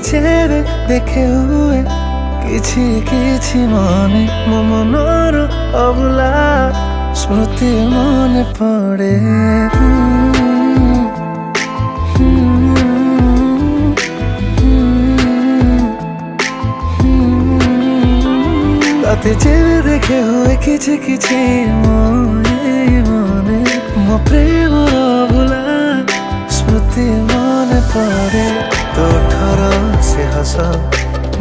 ଯେବେ ଦେଖେ ହୁଏ କିଛି କିଛି ମନେ ମୋ ମନର ଅଭୁଲା ସ୍ମୃତି ମନେ ପଡ଼େ। तोते जेबे देखे हुए किछि किछि मने मो प्रेमर भुला स्मृति मने पड़े। तोठर से हस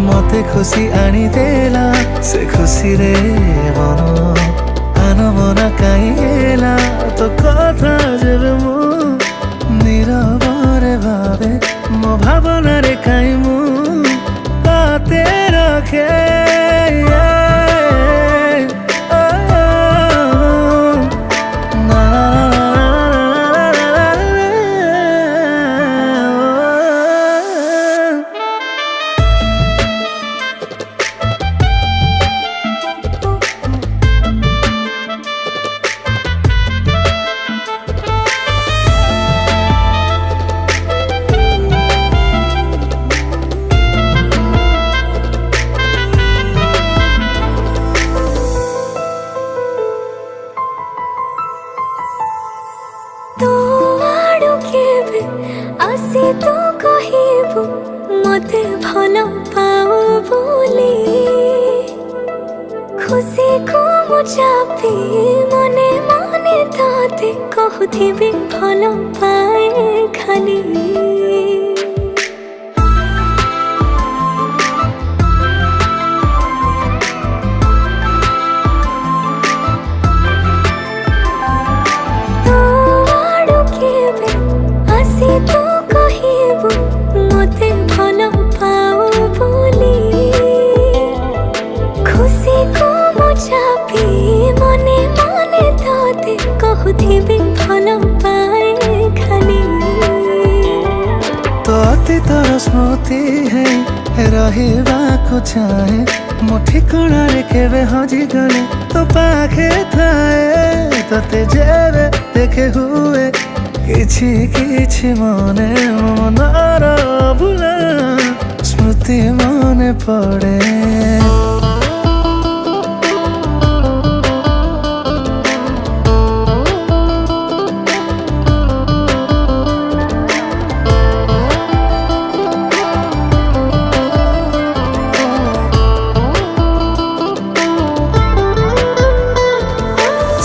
मते खुशी आनी देला से खुशी रे मन आन मन काइला तो कथा जेबे मु नीरबरे भावे मो भावना रे काई मु ताते रखे। आसी तू कहबू मते भल पाऊ बोली खुशी को मुझापी मने मने ताते कहूथिबी भल पाए खाली। तू कहबू मते भल पाऊ बोली खुशी को मुझापी मने मने ताते कहूथिबी भल पाए खाली। तो अतीतर स्मृति है रहिबाकु चाहे मो ठिकଣା रे केबे हजी गले तो पाखे थाए। तोते जेबे देखे हुए किछि किछि मने मनर भुला स्मृति मने पड़े।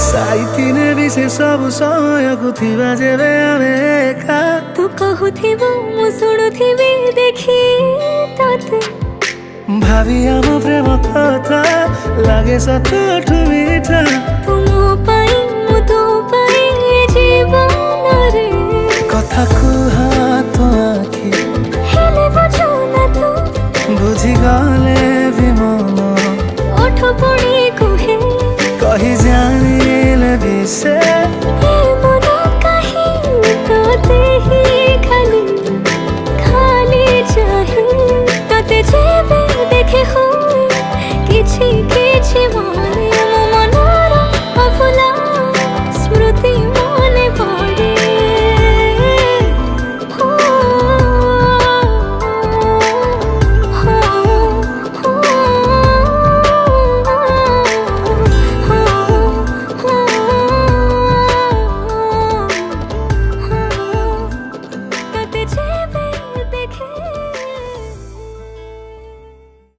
साइतिने भी से सब समय को थिबा जेबे आमे एका तू कहूथिबू मु शुणुथिबी देखी ताते भाभी आम प्रेम कथा लागे सतठु मीठा तू मो पाई